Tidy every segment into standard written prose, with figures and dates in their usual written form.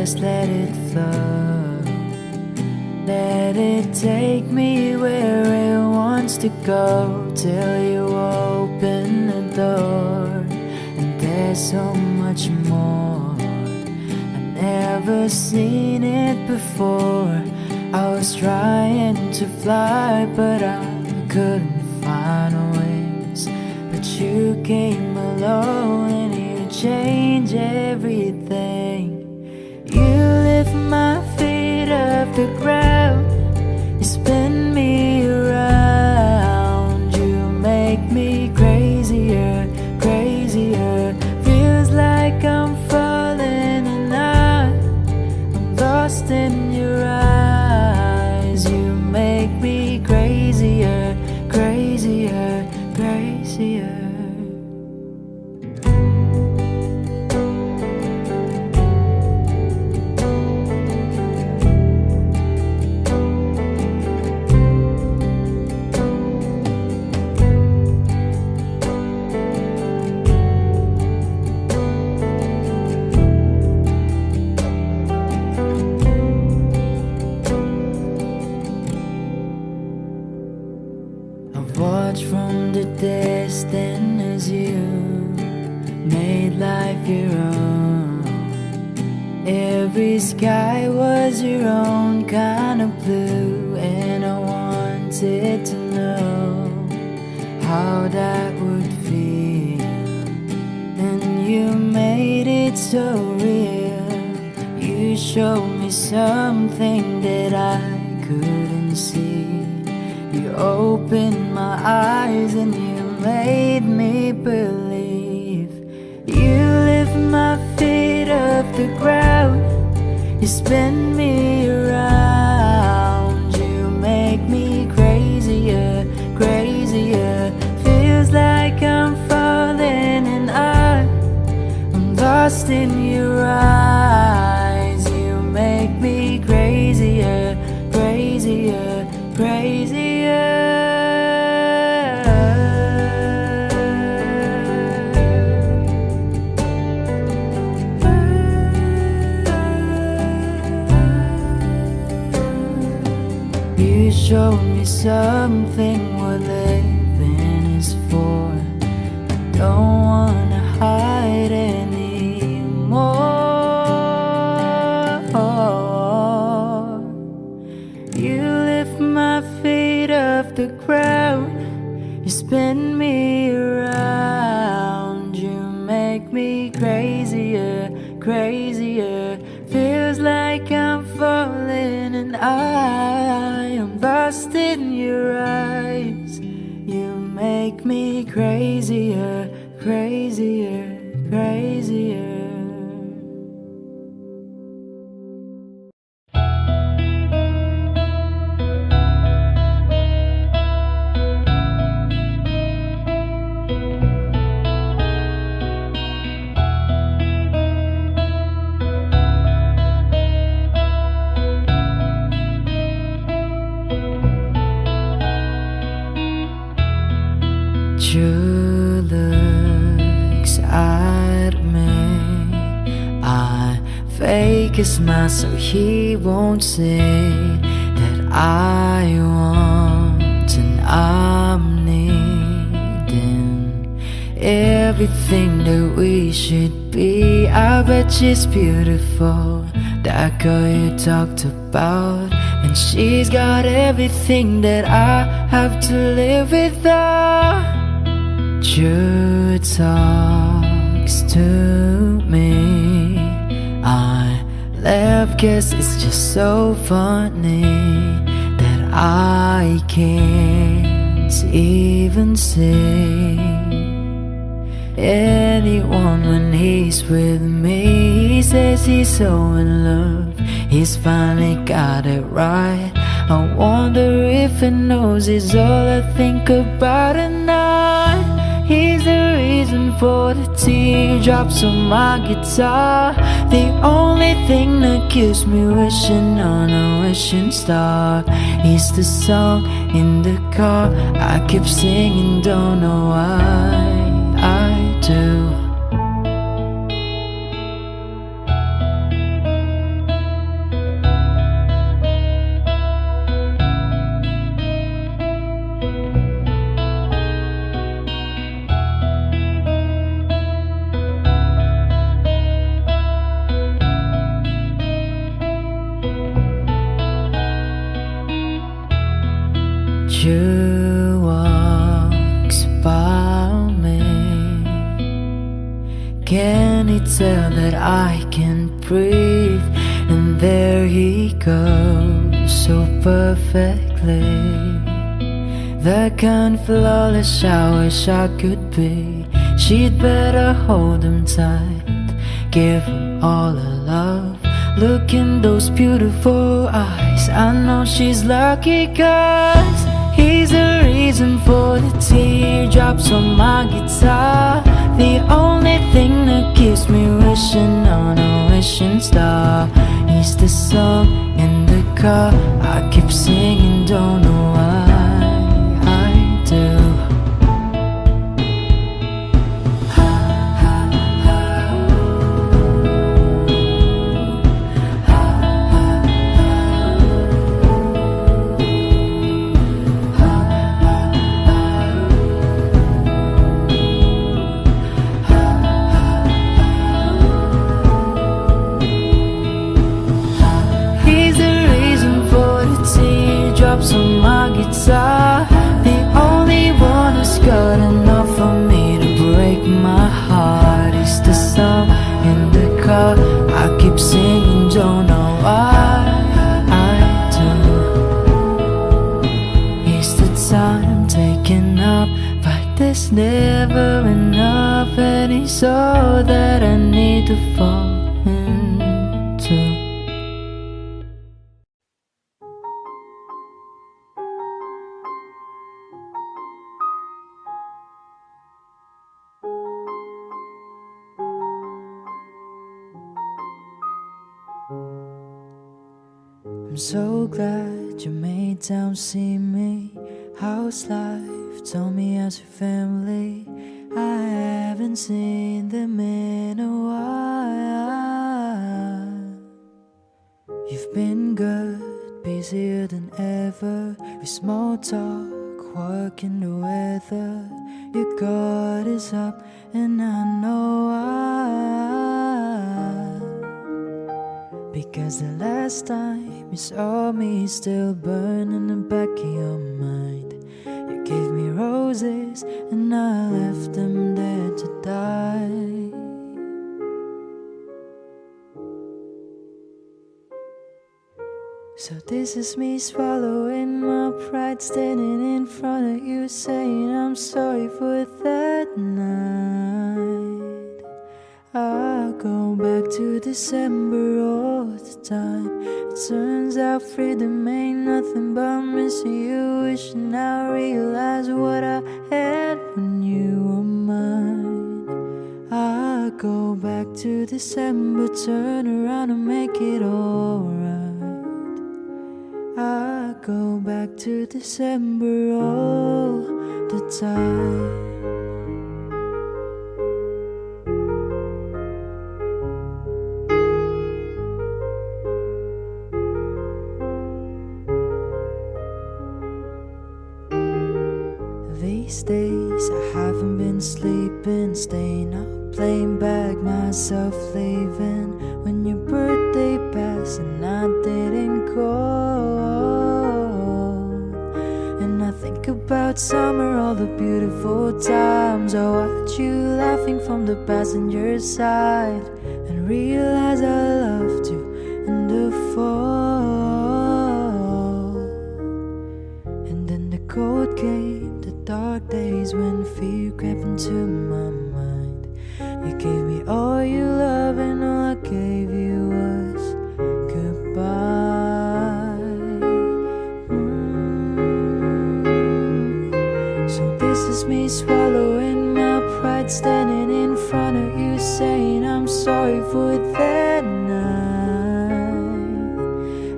just let it flow. Let it take me where it wants to go, till you open the door. And there's so much more, I've never seen it before. I was trying to fly, but I couldn't find ways. But you came along and you changed everything. You lift my feet off the ground, you spin me around. You make me crazier, crazier. Feels like I'm falling and I'm lost in your eyes. You make me crazier, crazier, crazier. Watch from the distance as you made life your own. Every sky was your own kind of blue, and I wanted to know how that would feel. And you made it so real. You showed me something that I couldn't see. You opened my eyes and you made me believe. You lift my feet off the ground, you spin me around. You make me crazier, crazier. Feels like I'm falling and I'm lost in your eyes. You make me crazier, crazier, crazier. You showed me something what living is for. I don't wanna hide anymore. You lift my feet off the ground, you spin me around. You make me crazier, crazier. Feels like I'm falling and I am lost in your eyes. You make me crazier, crazier, crazier. True looks at me, I fake a smile so he won't see that I want and I'm needing everything that we should be. I bet she's beautiful, that girl you talked about, and she's got everything that I have to live without. True talks to me, I laugh cause it's just so funny that I can't even see anyone when he's with me. He says he's so in love, he's finally got it right. I wonder if he knows it's all I think about at night. He's the reason for the teardrops on my guitar, the only thing that keeps me wishing on a wishing star. He's the song in the car I keep singing, don't know why I do. she walks by me. Can he tell that I can't breathe? And there he goes so perfectly, the kind of flawless I wish I could be. She'd better hold him tight, give him all her love. Look in those beautiful eyes, I know she's lucky, 'cause he's the reason for the teardrops on my guitar. The only thing that keeps me wishing on a wishing star. He's the song in the car I keep singing, don't know why I do. On my guitar, the only one who's got enough for me to break my heart. Is the song in the car I keep singing, don't know why I do. Is the time taken up, but there's never enough, and it's all that I need to fall into. I'm so glad you made time to see me. How's life? Tell me, how's your family? I haven't seen them in a while. You've been good, busier than ever, with small talk, working the weather. Your guard is up and I know why. Because the last time you saw me still burn in the back of your mind. You gave me roses and I left them there to die. So this is me swallowing my pride, standing in front of you saying I'm sorry for that night. I go back to December all the time. It turns out freedom ain't nothing but missing you, wishing I realized what I had when you were mine. I go back to December, turn around and make it alright. I go back to December all the time. These days I haven't been sleeping, staying up, playing back myself, leaving when your birthday passed and I didn't call. And I think about summer, all the beautiful times. I watch you laughing from the passenger side and realize I loved you in the fall. And then the cold came, dark days when fear crept into my mind. You gave me all your love and all I gave you was goodbye. So this is me swallowing my pride, standing in front of you saying I'm sorry for that night.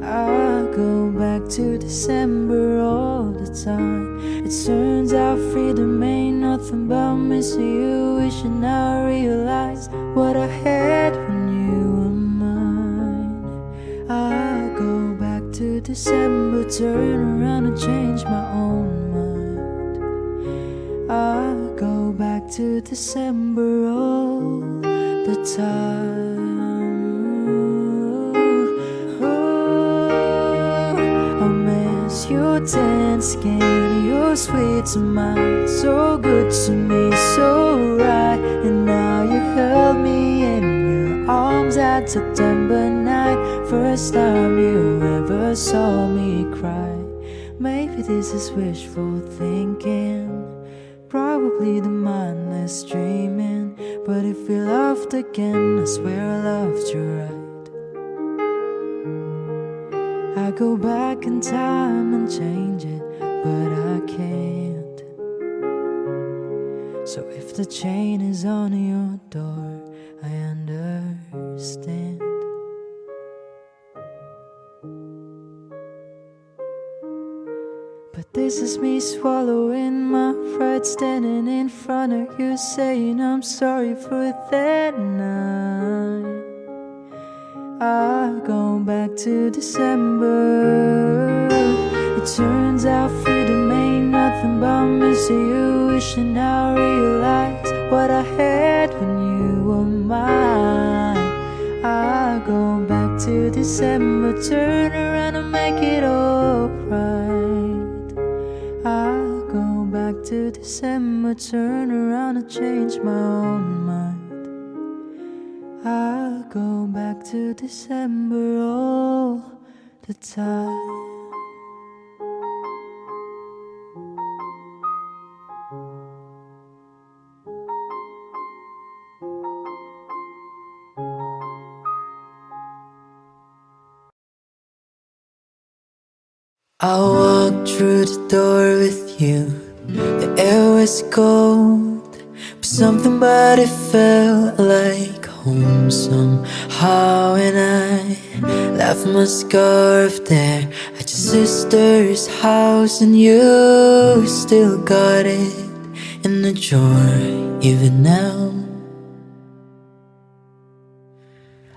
I go back to December all the time. It turns out freedom ain't nothing but missing you, wishing I realized what I had when you were mine. I go back to December, turn around and change my own mind. I go back to December all the time. Oh, I miss your tan skin, so sweet to mine, so good to me, so right. And now you held me in your arms that September night. First time you ever saw me cry. Maybe this is wishful thinking, probably the mindless dreaming. But if we loved again, I swear I loved you right. I go back in time and change it, but I can't. So if the chain is on your door, I understand. But this is me swallowing my pride, standing in front of you saying I'm sorry for that night. I go back to December. It turns out freedom ain't nothing but missing you, wishing I realized what I had when you were mine. I go back to December, turn around and make it alright. I go back to December, turn around and change my own mind. I go back to December all the time. I walked through the door with you. The air was cold, but something about it felt like home somehow. And I left my scarf there at your sister's house, and you still got it in the drawer even now.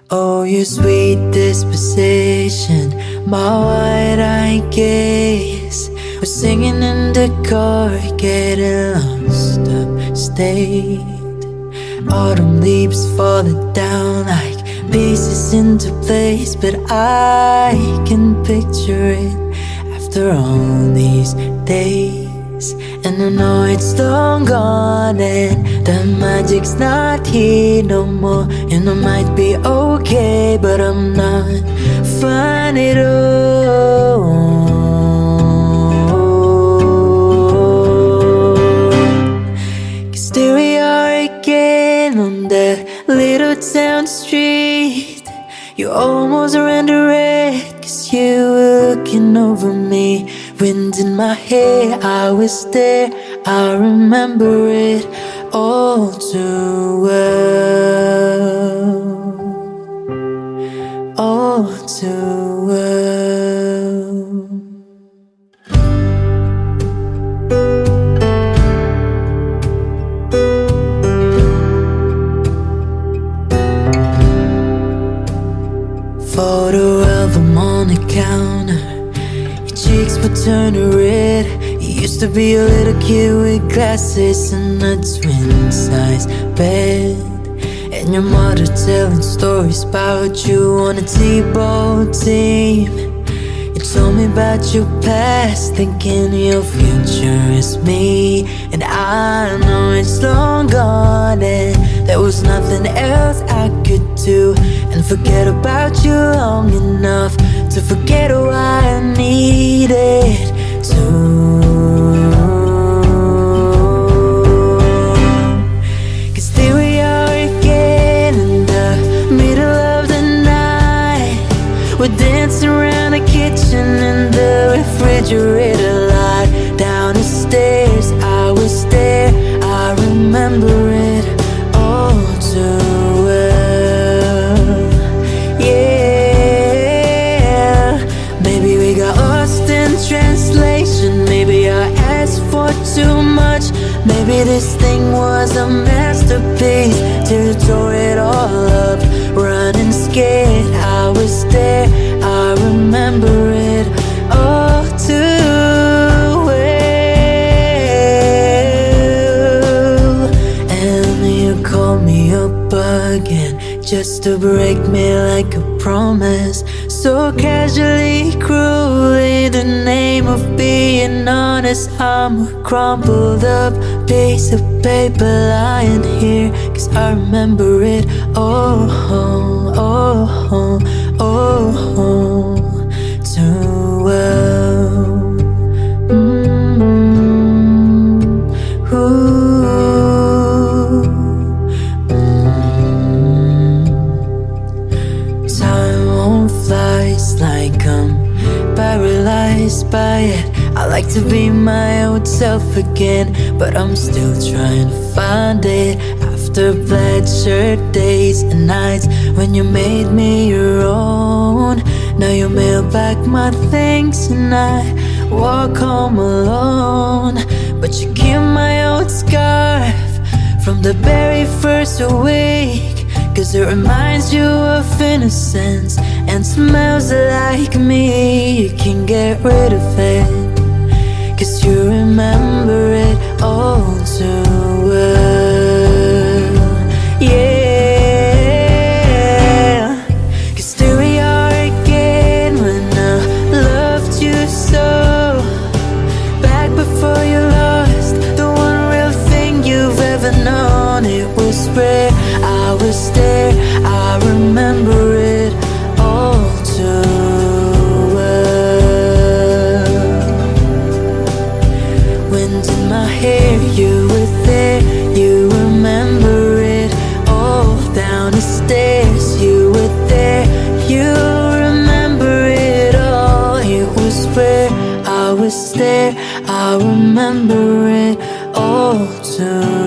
Oh, your sweet disposition, my wide-eyed gaze was singing in the car, getting lost upstate. Autumn leaves falling down like pieces into place, but I can picture it after all these days. And I know it's long gone and the magic's not here no more. And I might be okay, but I'm not fine at all. 'Cause there we are again on that little town street. You almost ran the red 'cause you were looking over me. Wind in my hair, I was there, I remember it all too well, all too well. Photo album on the counter, cheeks would turn red. You used to be a little kid with glasses and a twin-size bed, and your mother telling stories about you on a T-ball team. You told me about your past, thinking your future is me. And I know it's long gone and there was nothing else I could do, and forget about you long enough to forget why I needed to. 'Cause there we are again in the middle of the night. We're dancing around the kitchen and the refrigerator light. Down the stairs, I was there, I remember it all too well. Yeah, maybe we got lost in translation. Maybe I asked for too much. Maybe this thing was a masterpiece till you tore it all up. Running scared, I was there, I remember it all too well. And you called me up again just to break me like a promise, so casually, cruelly in the name of being honest. I'm a crumpled up piece of paper lying here, 'cause I remember it oh, too well. Time won't fly, it's like I'm paralyzed by it. I like to be my old self again, but I'm still trying to find it. After plaid shirt days and nights when you made me your own, now you mail back my things and I walk home alone. But you keep my old scarf from the very first week, 'cause it reminds you of innocence and smells like me. You can get rid of it, 'cause you remember it all too well. Yeah, 'cause there we are again when I loved you so. Back before you lost the one real thing you've ever known. It was rare, I was there, I remember it all too well. Wind in my hair, you were there, you remember it all. Down the stairs, you were there, you remember it all. It was rare, I was there, I remember it all too